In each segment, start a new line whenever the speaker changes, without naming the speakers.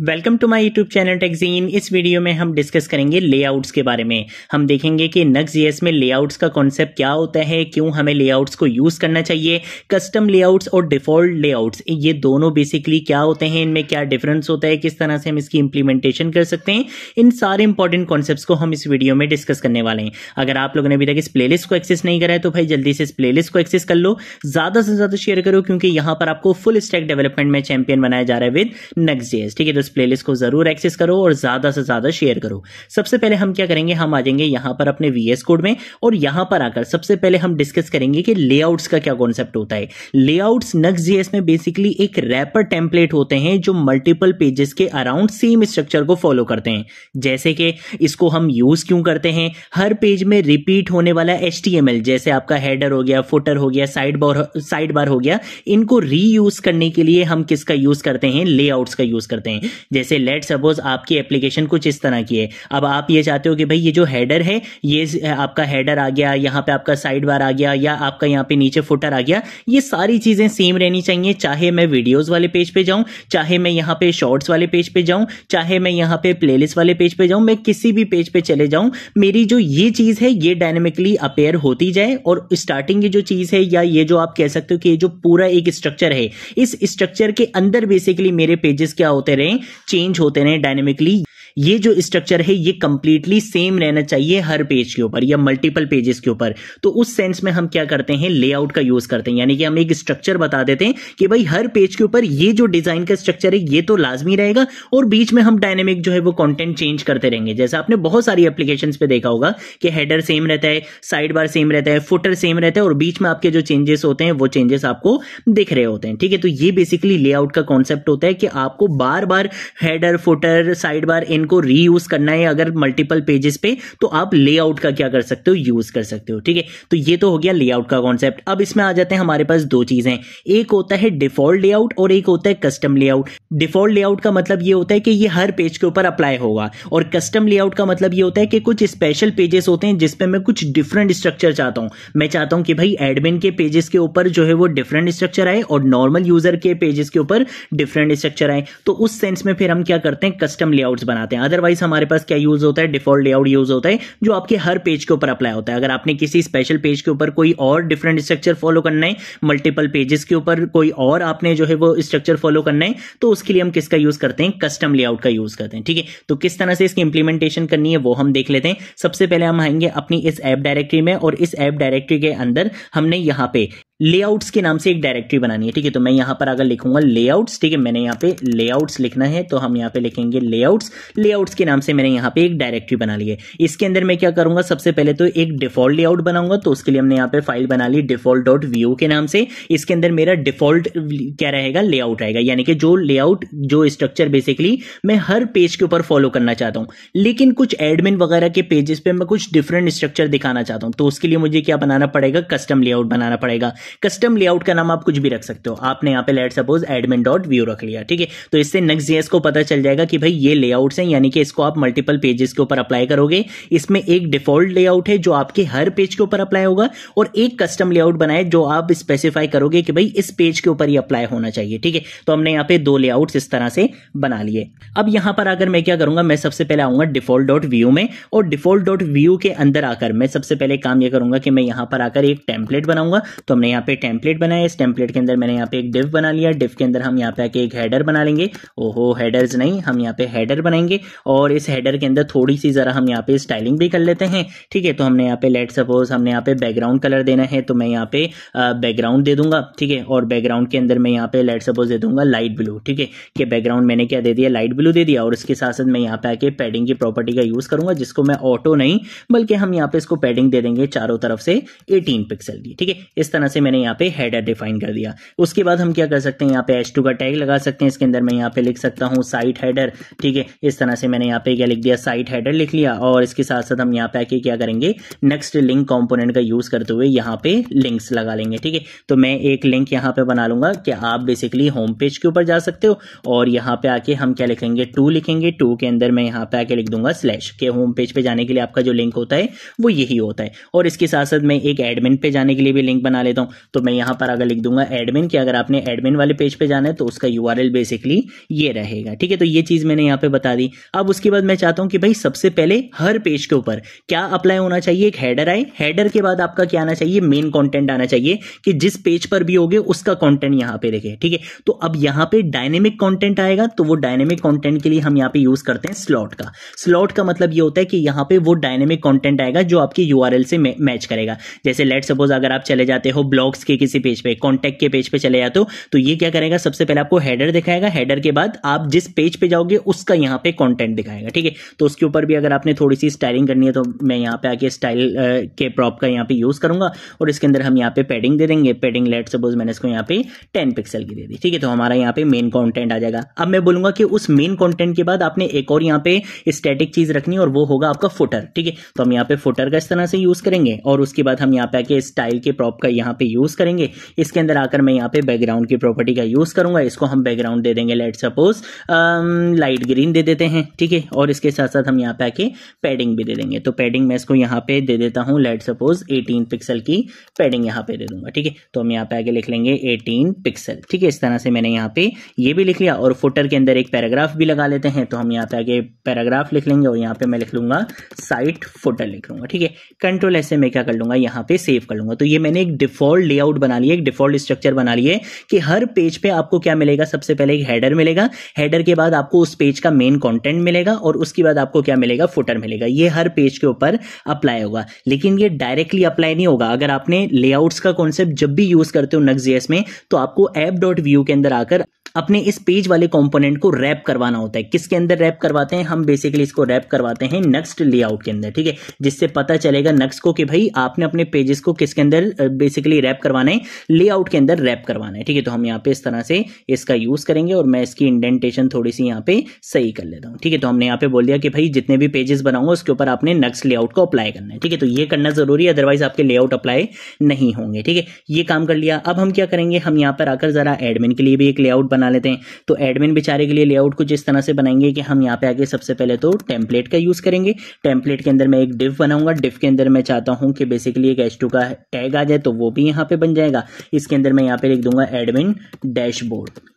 Welcome to my YouTube channel TechGene. इस video में हम डिस्कस करेंगे लेआउट्स के बारे में। हम देखेंगे कि Nuxt.js में लेआउट्स का कॉन्सेप्ट क्या होता है, क्यों हमें लेआउट्स को यूज करना चाहिए, कस्टम लेआउट्स और डिफॉल्ट लेआउट्स ये दोनों बेसिकली क्या होते हैं, इनमें क्या डिफरेंस होता है, किस तरह से हम इसकी इंप्लीमेंटेशन कर सकते हैं। इन सारे इंपॉर्टेंट कॉन्सेप्ट्स को हम इस वीडियो में डिस्कस करने वाले हैं। अगर आप लोगों ने अभी तक इस प्लेलिस्ट को एक्सेस नहीं करा है तो भाई जल्दी से इस प्लेलिस्ट को एक्सेस कर लो, ज्यादा से ज्यादा शेयर करो, क्योंकि यहां पर आपको फुल स्टैक डेवलपमेंट में चैंपियन बनाया जा रहा है विद Nuxt.js। ठीक है, तो इस प्लेलिस्ट को जरूर एक्सेस करो और ज्यादा से ज्यादा शेयर करो। सबसे पहले हम क्या करेंगे, हम आ जाएंगे यहां पर अपने VS कोड में और यहां पर आकर सबसे पहले हम डिस्कस करेंगे कि लेआउट्स का क्या कॉन्सेप्ट होता है। लेआउट्स Nuxt.js में बेसिकली एक रैपर टेम्पलेट होते हैं जो मल्टीपल पेजेस के अराउंड सेम स्ट्रक्चर को फॉलो करते हैं। जैसे कि इसको हम यूज क्यों करते हैं, हर पेज में रिपीट होने वाला HTML जैसे आपका हेडर हो गया, फुटर हो गया, साइड बार हो गया, इनको रीयूज करने के लिए हम किसका यूज करते हैं, लेआउट्स का यूज करते हैं। जैसे लेट्स सपोज आपकी एप्लीकेशन कुछ इस तरह की है, अब आप ये चाहते हो कि भाई ये जो हेडर है ये आपका हेडर आ गया, यहाँ पे आपका साइड बार आ गया, या आपका यहाँ पे नीचे फुटर आ गया, ये सारी चीजें सेम रहनी चाहिए। चाहे मैं वीडियोस वाले पेज पे जाऊं, चाहे मैं यहाँ पे शॉर्ट्स वाले पेज पे जाऊं, चाहे मैं यहाँ पे प्लेलिस्ट वाले पेज पे जाऊं, मैं किसी भी पेज पे चले जाऊं, मेरी जो ये चीज है ये डायनेमिकली अपेयर होती जाए। और स्टार्टिंग की जो चीज है, या ये जो आप कह सकते हो कि ये जो पूरा एक स्ट्रक्चर है, इस स्ट्रक्चर के अंदर बेसिकली मेरे पेजेस क्या होते रहे, चेंज होते रहे डायनेमिकली। ये जो स्ट्रक्चर है ये कंप्लीटली सेम रहना चाहिए हर पेज के ऊपर या मल्टीपल पेजेस के ऊपर। तो उस सेंस में हम क्या करते हैं, लेआउट का यूज करते हैं। यानी कि हम एक स्ट्रक्चर बता देते हैं कि भाई हर पेज के ऊपर ये जो डिजाइन का स्ट्रक्चर है ये तो लाजमी रहेगा, और बीच में हम डायनेमिक जो है वो कंटेंट चेंज करते रहेंगे। जैसे आपने बहुत सारी एप्लीकेशंस पे देखा होगा कि हेडर सेम रहता है, साइड बार सेम रहता है, फुटर सेम रहता है, और बीच में आपके जो चेंजेस होते हैं वो चेंजेस आपको दिख रहे होते हैं। ठीक है, तो ये बेसिकली लेआउट का कॉन्सेप्ट होता है कि आपको बार बार हेडर, फुटर, साइड बार इनको रीयूज करना है। अगर मल्टीपल पेजेस पे तो आप लेआउट का क्या कर सकते हो, यूज कर सकते हो। ठीक है, तो ये तो हो गया लेआउट का कॉन्सेप्ट। अब इसमें आ जाते हैं हमारे पास दो चीजें, एक होता है डिफॉल्ट लेआउट और एक होता है कस्टम लेआउट। डिफॉल्ट लेआउट का मतलब ये होता है कि ये हर पेज के ऊपर अप्लाई होगा, और कस्टम लेआउट का मतलब ये होता है कि कुछ स्पेशल पेजेस होते हैं जिसपे मैं कुछ डिफरेंट स्ट्रक्चर चाहता हूं। मैं चाहता हूं कि भाई एडमिन के पेजेस के ऊपर जो है वो डिफरेंट स्ट्रक्चर आए और नॉर्मल यूजर के पेजेस के ऊपर डिफरेंट स्ट्रक्चर आए। तो उस सेंस में फिर हम क्या करते हैं, कस्टम लेआउट्स बनाते हैं। अदरवाइज हमारे पास क्या यूज होता है, डिफॉल्ट लेआउट यूज होता है जो आपके हर पेज के ऊपर अप्लाई होता है। अगर आपने किसी स्पेशल पेज के ऊपर कोई और डिफरेंट स्ट्रक्चर फॉलो करना है, मल्टीपल पेजेस के ऊपर कोई और आपने जो है वो स्ट्रक्चर फॉलो करना है, तो उसके लिए हम किसका यूज करते हैं, कस्टम लेआउट का यूज करते हैं। ठीक है, तो किस तरह से इसकी इंप्लीमेंटेशन करनी है वो हम देख लेते हैं। सबसे पहले हम आएंगे अपनी इस ऐप डायरेक्टरी में, और इस ऐप डायरेक्टरी के अंदर हमने यहां पे लेआउट्स के नाम से एक डायरेक्टरी बनानी है। ठीक है, तो मैं यहां पर अगर लिखूंगा लेआउट्स, ठीक है, मैंने यहां पे लेआउट्स लिखना है तो हम यहां पे लिखेंगे लेआउट्स। लेआउट्स के नाम से मैंने यहां पे एक डायरेक्टरी बना ली है। इसके अंदर मैं क्या करूंगा, सबसे पहले तो एक डिफॉल्ट लेआउट बनाऊंगा, तो उसके लिए हमने यहां पे फाइल बना ली default.view के नाम से। इसके अंदर मेरा डिफॉल्ट क्या रहेगा, लेआउट रहेगा, यानी कि जो लेआउट, जो स्ट्रक्चर बेसिकली मैं हर पेज के ऊपर फॉलो करना चाहता हूं, लेकिन कुछ एडमिन वगैरह के पेजेस पे मैं कुछ डिफरेंट स्ट्रक्चर दिखाना चाहता हूं, तो उसके लिए मुझे क्या बनाना पड़ेगा, कस्टम लेआउट बनाना पड़ेगा। कस्टम लेआउट का नाम आप कुछ भी रख सकते हो। आपने यहां पे लेट सपोज admin.view रख लिया। ठीक है, तो इससे Nuxt.js को पता चल जाएगा कि भाई ये लेआउट्स हैं, यानी कि इसको आप मल्टीपल पेजेस के ऊपर अप्लाई करोगे। इसमें एक डिफॉल्ट लेआउट है जो आपके हर पेज के ऊपर अप्लाई होगा, और एक कस्टम लेआउट बनाए जो आप स्पेसिफाई करोगे कि भाई इस पेज के ऊपर ही अप्लाई होना चाहिए। ठीक है, तो हमने यहां पे दो लेआउट्स इस तरह से बना लिए। अब यहां पर अगर मैं क्या करूंगा, मैं सबसे पहले आऊंगा default.view में, और default.view के अंदर आकर मैं सबसे पहले काम यह करूंगा कि मैं यहां पर आकर एक टेम्पलेट बनाऊंगा। तो हमने यहां पे टेम्पलेट बनाया, इस टेम्पलेट के अंदर मैंने यहाँ पे एक डिव बना लिया। डिव के अंदर हम यहाँ पे आके एक हेडर बना लेंगे। ओहो, हेडर्स नहीं, हम यहाँ पे हेडर बनाएंगे, और इस हेडर के अंदर थोड़ी सी जरा हम यहाँ पे स्टाइलिंग भी कर लेते हैं। ठीक है, तो हमने यहाँ पे लेट सपोज हमने यहाँ पे बैकग्राउंड कलर देना है, तो मैं यहाँ पे बैकग्राउंड दे दूंगा। ठीक है, और बैकग्राउंड के अंदर मैं यहाँ पे लेट सपोज दे दूंगा लाइट ब्लू। ठीक है, कि बैकग्राउंड मैंने क्या दे दिया, लाइट ब्लू दे दिया। और इसके साथ साथ मैं यहाँ पे आके पैडिंग की प्रॉपर्टी का यूज करूंगा, जिसको मैं ऑटो नहीं बल्कि हम यहाँ पे इसको पैडिंग दे देंगे चारों तरफ से 18 पिक्सल की। ठीक है, इस तरह से मैंने यहाँ पे हेडर डिफाइन कर दिया। उसके बाद हम क्या कर सकते हैं, यहाँ पे h2 का टैग लगा सकते हैं। इसके अंदर मैं यहाँ पे लिख सकता हूँ साइट हेडर। ठीक है, इस तरह से मैंने यहाँ पे क्या लिख दिया, साइट हेडर लिख लिया। और इसके साथ साथ हम यहाँ पे आके क्या करेंगे, नेक्स्ट लिंक कंपोनेंट का यूज करते हुए यहाँ पे लिंक्स लगा लेंगे। ठीक है, तो मैं एक लिंक यहाँ पे बना लूंगा कि आप बेसिकली होम पेज के ऊपर जा सकते हो, और यहाँ पे आके हम क्या लिखेंगे, टू लिखेंगे। टू के अंदर मैं यहाँ पे आके लिख दूंगा स्लैश, के होम पेज पे जाने के लिए आपका जो लिंक होता है वो यही होता है। और इसके साथ साथ मैं एक एडमिन पे जाने के लिए भी लिंक बना लेता हूँ। तो मैं यहाँ पर अगर लिख दूंगा एडमिन कि अगर आपने एडमिन वाले पेज पे जाना है तो उसका यूआरएल बेसिकली ये रहेगा। ठीक है, तो ये चीज मैंने यहाँ पे बता दी। अब उसके बाद मैं चाहता हूं कि भाई सबसे पहले हर पेज के ऊपर क्या अप्लाई होना चाहिए, एक हेडर आए, हेडर के बाद आपका क्या आना चाहिए, मेन कंटेंट आना चाहिए कि जिस पेज पर भी होगे उसका कंटेंट यहां पे दिखे। ठीक है, तो अब यहां पे डायनेमिक कंटेंट आएगा, तो वो डायनेमिक कंटेंट के लिए हम यहां पे यूज करते हैं स्लॉट का। स्लॉट का मतलब ये होता है कि यहां पे वो डायनेमिक कंटेंट आएगा जो आपकी यूआरएल से मैच करेगा। जैसे लेट सपोज अगर आप चले जाते हो ब्लॉग्स के किसी पेज पे, कॉन्टैक्ट के पेज पे चले जाते हो, तो ये क्या करेगा, सबसे पहले आपको हेडर दिखाएगा, हेडर के बाद आप जिस पेज पे जाओगे उसका यहां पे कंटेंट दिखाएगा। ठीक है, तो उसके ऊपर भी अगर आपने थोड़ी सी स्टाइलिंग करनी है तो मैं यहां पे आके स्टाइल के प्रॉप का यहां पे यूज करूंगा और इसके अंदर हम यहां पे पैडिंग दे देंगे। पैडिंग लेट सपोज मैंने इसको यहां पे 10 पिक्सल की दे दी। ठीक है, तो हमारा यहां पे मेन कंटेंट आ जाएगा। अब मैं बोलूंगा कि उस मेन कंटेंट के बाद आपने एक और यहां पे स्टैटिक चीज रखनी है और वो होगा आपका फुटर। ठीक है, तो हम यहां पे फुटर का इस तरह से यूज करेंगे और उसके बाद हम यहां पे आके स्टाइल के प्रॉप का यहां पे यूज करेंगे। इसके अंदर आकर मैं यहां पे बैकग्राउंड की प्रॉपर्टी का यूज करूंगा। इसको हम बैकग्राउंड दे देंगे लेट सपोज लाइट ग्रीन दे देते हैं। ठीक है, और इसके साथ साथ हम यहाँ पे आके पैडिंग भी दे देंगे। तो पैडिंग मैं इसको यहाँ पे दे देता हूँ लेट सपोज 18 पिक्सल की पैडिंग यहाँ पे दे दूंगा। ठीक है, तो हम यहाँ पे आगे लिख लेंगे 18 पिक्सल। ठीक है, इस तरह से मैंने यहाँ पे ये भी लिख लिया और फुटर के अंदर एक पैराग्राफ भी लगा लेते हैं। तो हम यहाँ पे आगे पैराग्राफ लिख लेंगे और यहाँ पे मैं लिख लूंगा साइट फुटर लिख लूंगा। ठीक है, कंट्रोल ऐसे मैं क्या कर लूंगा, यहाँ पे सेव कर लूंगा। तो ये मैंने एक डिफॉल्ट लेआउट बना लिया, एक डिफॉल्ट स्ट्रक्चर बना लिया कि हर पेज पे आपको क्या मिलेगा, सबसे पहले एक हेडर मिलेगा, हेडर के बाद आपको उस पेज का मेन कंटेंट मिलेगा और उसके बाद आपको क्या मिलेगा, फुटर मिलेगा। ये हर पेज के ऊपर अप्लाई होगा, लेकिन ये डायरेक्टली अप्लाई नहीं होगा। अगर आपने लेआउट्स का कॉन्सेप्ट जब भी यूज करते हो Nuxt.js में, तो आपको app.view के अंदर आकर अपने इस पेज वाले कंपोनेंट को रैप करवाना होता है। किसके अंदर रैप करवाते हैं हम, बेसिकली इसको रैप करवाते हैं Nuxt लेआउट के अंदर। ठीक है, जिससे पता चलेगा Nuxt को कि भाई आपने अपने पेजेस को किसके अंदर बेसिकली रैप करवाना है, लेआउट के अंदर रैप करवाना है। ठीक है, तो हम यहाँ पे इस तरह से इसका यूज करेंगे और मैं इसकी इंडेंटेशन थोड़ी सी यहाँ पे सही कर लेता हूँ। ठीक है, तो हमने यहाँ पे बोल दिया कि भाई जितने भी पेजेस बनाऊंगा उसके ऊपर आपने Nuxt लेआउट को अप्लाई करना है। ठीक है, तो ये करना जरूरी है, अदरवाइज आपके लेआउट अप्लाई नहीं होंगे। ठीक है, ये काम कर लिया। अब हम क्या करेंगे, हम यहाँ पर आकर जरा एडमिन के लिए भी एक लेआउट बना लेते हैं। तो एडमिन बेचारे के लिए लेआउट कुछ इस तरह से बनाएंगे कि हम यहाँ पे आके सबसे पहले तो टेम्पलेट का यूज करेंगे। टेम्पलेट के अंदर मैं एक डिव बनाऊंगा। डिव के अंदर मैं चाहता हूं कि बेसिकली एक h2 का टैग आ जाए, तो वो भी यहाँ पे बन जाएगा। इसके अंदर मैं यहाँ पे लिख दूंगा एडमिन डैशबोर्ड।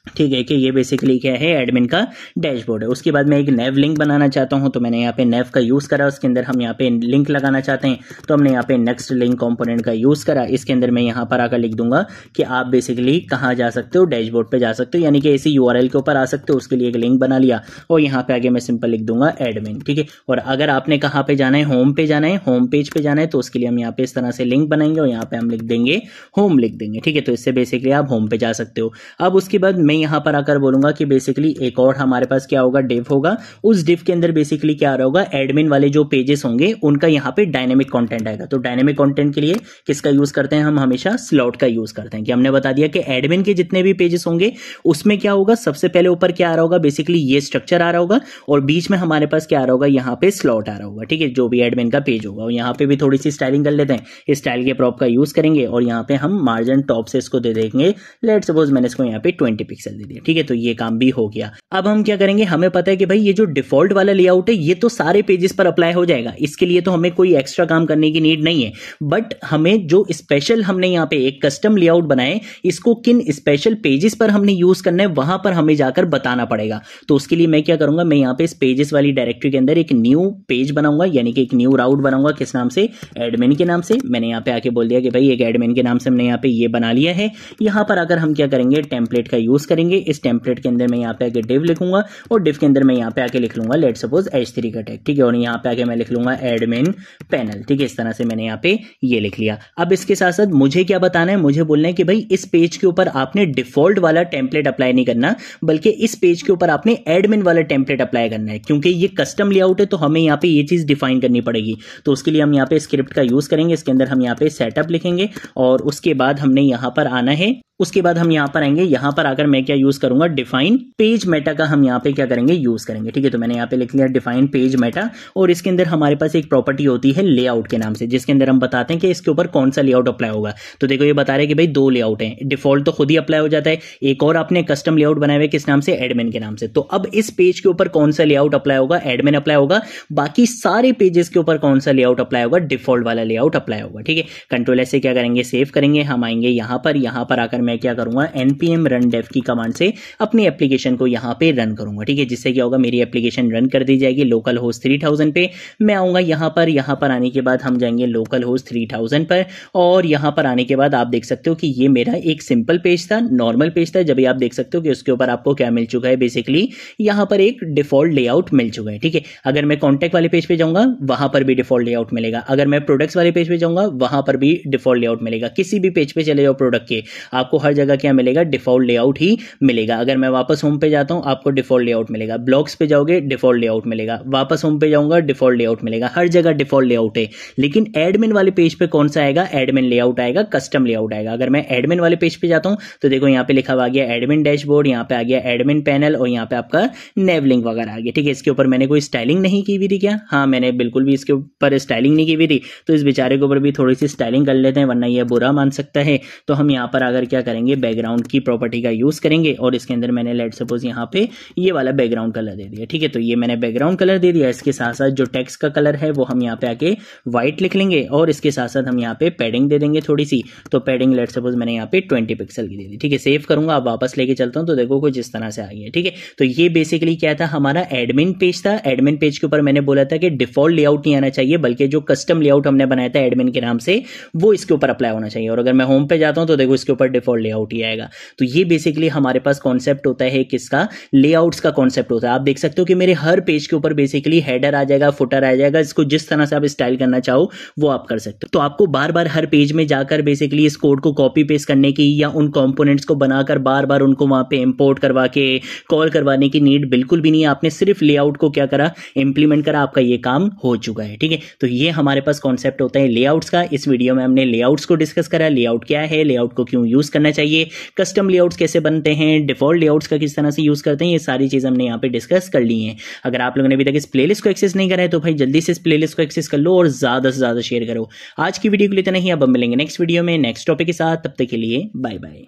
ठीक है, कि ये बेसिकली क्या है, एडमिन का डैशबोर्ड है। उसके बाद मैं एक नेव लिंक बनाना चाहता हूं, तो मैंने यहाँ पे नेव का यूज करा। उसके अंदर हम यहाँ पे लिंक लगाना चाहते हैं, तो हमने यहाँ पे नेक्स्ट लिंक कंपोनेंट का यूज करा। इसके अंदर मैं यहाँ पर आकर लिख दूंगा कि आप बेसिकली कहाँ जा सकते हो, डैशबोर्ड पे जा सकते हो, यानी कि इसी यूआरएल के ऊपर आ सकते हो। उसके लिए एक लिंक बना लिया और यहाँ पे आगे मैं सिंपल लिख दूंगा एडमिन। ठीक है, और अगर आपने कहाँ पे जाना है, होम पे जाना है, होम पेज पे जाना है, तो उसके लिए हम यहाँ पे इस तरह से लिंक बनाएंगे और यहाँ पे हम लिख देंगे होम लिख देंगे। ठीक है, तो इससे बेसिकली आप होम पे जा सकते हो। अब उसके बाद मैं यहाँ पर आकर बोलूंगा कि बेसिकली एक और हमारे पास क्या होगा, डिव होगा। उस डिव के अंदर बेसिकली क्या आ रहा होगा, एडमिन वाले जो पेजेस होंगे उनका यहाँ पे डायनेमिक कंटेंट आएगा। तो डायनेमिक कंटेंट के लिए किसका यूज करते हैं हम, हमेशा स्लॉट का यूज करते हैं। कि हमने बता दिया कि एडमिन के जितने भी पेजेस होंगे उसमें क्या होगा, सबसे पहले ऊपर क्या आ रहा होगा, बेसिकली ये स्ट्रक्चर आ रहा होगा और बीच में हमारे पास क्या आ रहा होगा, यहाँ पे स्लॉट आ रहा होगा। ठीक है, जो भी एडमिन का पेज होगा। और यहाँ पे भी थोड़ी सी स्टाइलिंग कर लेते हैं, स्टाइल के प्रॉप का यूज करेंगे और यहाँ पे हम मार्जिन टॉप से इसको दे देंगे। लेट सपोज मैंने इसको यहाँ पे 20 पिक्सल दे दिया। ठीक है, तो ये काम भी हो गया। अब हम क्या करेंगे, हमें पता है कि भाई ये जो डिफॉल्ट वाला लेआउट है ये तो सारे पेजेस पर अप्लाई हो जाएगा, इसके लिए तो हमें कोई एक्स्ट्रा काम करने की नीड नहीं है। बट हमें जो स्पेशल हमने यहाँ पे एक कस्टम लेआउट बनाए, इसको किन स्पेशल पेजेस पर हमने यूज करना है वहां पर हमें जाकर बताना पड़ेगा। तो उसके लिए मैं क्या करूंगा, मैं यहाँ पे इस पेजेस वाली डायरेक्टरी के अंदर एक न्यू पेज बनाऊंगा, यानी कि एक न्यू राउट बनाऊंगा। किस नाम से, एडमिन के नाम से। मैंने यहाँ पे आके बोल दिया कि भाई एक एडमिन के नाम से हमने यहाँ पे ये बना लिया है। यहाँ पर आकर हम क्या करेंगे, टेम्पलेट का यूज करेंगे। इस टेम्पलेट के अंदर मैं यहाँ पे आके डिव लिखूंगा और डिव के अंदर मैं यहाँ पे आके लिख लूंगा लेट सपोज h3 का टैग। ठीक है, और यहाँ पे आके मैं लिख लूंगा एडमिन पैनल। ठीक है, इस तरह से मैंने यहाँ पे ये लिख लिया। अब इसके साथ साथ मुझे क्या बताना है, मुझे बोलना है कि भाई इस पेज के ऊपर आपने डिफॉल्ट वाला टेम्पलेट अप्लाई नहीं करना, बल्कि इस पेज के ऊपर आपने एडमिन वाला टेम्पलेट अप्लाई करना है। क्योंकि ये कस्टम लेआउट है तो हमें यहाँ पे ये चीज डिफाइन करनी पड़ेगी। तो उसके लिए हम यहाँ पे स्क्रिप्ट का यूज करेंगे। इसके अंदर हम यहाँ पे सेटअप लिखेंगे और उसके बाद हमने यहाँ पर आना है उसके बाद हम यहाँ पर आएंगे, यहाँ पर आकर मैं क्या यूज करूंगा, डिफाइन पेज मेटा का हम यहाँ पे क्या करेंगे, यूज करेंगे। ठीक है, तो मैंने यहाँ पे लिख लिया डिफाइन पेज मेटा, और इसके अंदर हमारे पास एक प्रॉपर्टी होती है लेआउट के नाम से, जिसके अंदर हम बताते हैं कि इसके ऊपर कौन सा लेआउट अप्लाई होगा। तो देखो ये बता रहे हैं कि भाई 2 लेआउट है, डिफॉल्ट तो खुद ही अप्लाई हो जाता है, एक और आपने कस्टम लेआउट बनाए हुए किस नाम से, एडमिन के नाम से। तो अब इस पेज के ऊपर कौन सा लेआउट अप्लाई होगा, एडमिन अप्लाई होगा। बाकी सारे पेजेस के ऊपर कौन सा लेआउट अप्लाई होगा, डिफॉल्ट वाला लेआउट अप्लाई होगा। ठीक है, कंट्रोल एस से क्या करेंगे, सेव करेंगे। हम आएंगे यहाँ पर आकर मैं क्या करूंगा, npm run dev की कमांड से अपनी एप्लीकेशन को यहाँ पे रन करूंगा। ठीक है, जिससे क्या होगा, मेरी एप्लीकेशन रन कर दी जाएगी लोकल होस्ट 3000 पे। मैं आऊंगा यहाँ पर आने के बाद हम जाएंगे लोकल होस्ट 3000 पर, और यहाँ पर आने के बाद आप देख सकते हो कि ये मेरा एक सिंपल पेज था, नॉर्मल पेज था। जब आप देख सकते हो कि उसके ऊपर आपको क्या मिल चुका है, बेसिकली यहाँ पर एक डिफॉल्ट लेआउट मिल चुका है। ठीक है, अगर मैं कॉन्टैक्ट वाले पेज पे जाऊंगा वहां पर भी डिफॉल्ट लेआउट मिलेगा, अगर मैं प्रोडक्ट्स वाले पेज पे जाऊंगा वहां पर भी डिफॉल्ट लेआउट मिलेगा। किसी भी पेज पे चले जाओ प्रोडक्ट के, आपको हर जगह क्या मिलेगा, डिफॉल्ट लेआउट ही मिलेगा। अगर मैं वापस होम पे जाता हूं आपको डिफॉल्ट लेआउट मिलेगा, ब्लॉग्स पे जाओगे डिफॉल्ट लेआउट मिलेगा, वापस होम पे जाऊंगा डिफॉल्ट लेआउट मिलेगा, हर जगह डिफॉल्ट लेआउट है। लेकिन एडमिन वाले पेज पे कौन सा आएगा, एडमिन लेआउट आएगा, कस्टम लेआउट आएगा। अगर मैं एडमिन वाले पेज पे जाता हूं तो देखो यहाँ पे लिखा हुआ आ गया एडमिन डैशबोर्ड, यहाँ पे आ गया एडमिन पैनल, और यहाँ पे आपका नेव लिंक वगैरह आ गया। ठीक है, इसके ऊपर मैंने कोई स्टाइलिंग नहीं की हुई थी क्या, हाँ मैंने बिल्कुल भी इसके ऊपर स्टाइलिंग नहीं की हुई थी, तो इस बेचारे के ऊपर भी थोड़ी सी स्टाइलिंग कर लेते हैं, वरना ये बुरा मान सकता है। तो हम यहाँ पर अगर क्या करेंगे, बैकग्राउंड की प्रॉपर्टी का यूज करेंगे, और इसके अंदर मैंने लेट सपोज यहाँ पे ये वाला बैकग्राउंड कलर दे दिया। ठीक है, तो ये मैंने बैकग्राउंड कलर दे दिया। इसके साथ साथ जो टेक्स्ट का कलर है वो हम यहाँ पे आके व्हाइट लिख लेंगे, और इसके साथ साथ हम यहाँ पे पैडिंग दे देंगे थोड़ी सी। तो पैडिंग लेट सपोज मैंने यहाँ पे 20 पिक्सल की दे दी। ठीक है, सेव करूंगा, अब वापस लेके चलता हूँ तो देखो कुछ इस तरह से आ गया। ठीक है, तो ये बेसिकली क्या था, हमारा एडमिन पेज था। एडमिन पेज के ऊपर मैंने बोला था कि डिफॉल्ट लेआउट नहीं आना चाहिए, बल्कि जो कस्टम लेआउट हमने बनाया था एडमिन के नाम से वो इसके ऊपर अप्लाई होना चाहिए। और अगर मैं होम पे जाता हूं तो देखो इसके ऊपर डिफॉल्ट लेआउट ही आएगा। तो ये बेसिकली हमारे पास कॉन्सेप्ट होता है किसका, लेआउट्स का कॉन्सेप्ट होता है। आप देख सकते हो कि मेरे हर पेज के ऊपर बेसिकली हेडर आ जाएगा, फुटर आ जाएगा, इसको जिस तरह से आप स्टाइल करना चाहो वो आप कर सकते हो। तो आपको बार बार हर पेज में जाकर बेसिकली इस कोड को कॉपी पेस्ट करने की या उन कंपोनेंट्स को बनाकर बार बार उनको वहां पे इंपोर्ट करवा के कॉल करवाने की नीड बिल्कुल भी नहीं है। आपने सिर्फ लेआउट को क्या करा, इंप्लीमेंट करा, आपका ये काम हो चुका है। ठीक है, तो ये हमारे पास कॉन्सेप्ट होता है लेआउट्स का। इस वीडियो में हमने लेआउट्स को डिस्कस करा, लेआउट क्या है, लेआउट को क्यों यूज करना चाहिए, कस्टम लेआउट्स कैसे बनते हैं, डिफॉल्ट लेआउट्स का किस तरह से यूज करते हैं, ये सारी चीज हमने यहाँ पे डिस्कस कर ली है। अगर आप लोगों ने अभी तक इस प्लेलिस्ट को एक्सेस नहीं करा है तो भाई जल्दी से इस प्लेलिस्ट को एक्सेस कर लो और ज्यादा से ज्यादा शेयर करो। आज की वीडियो के लिए इतना ही, अब हम मिलेंगे नेक्स्ट वीडियो में नेक्स्ट टॉपिक के साथ, तब तक के लिए बाय बाय।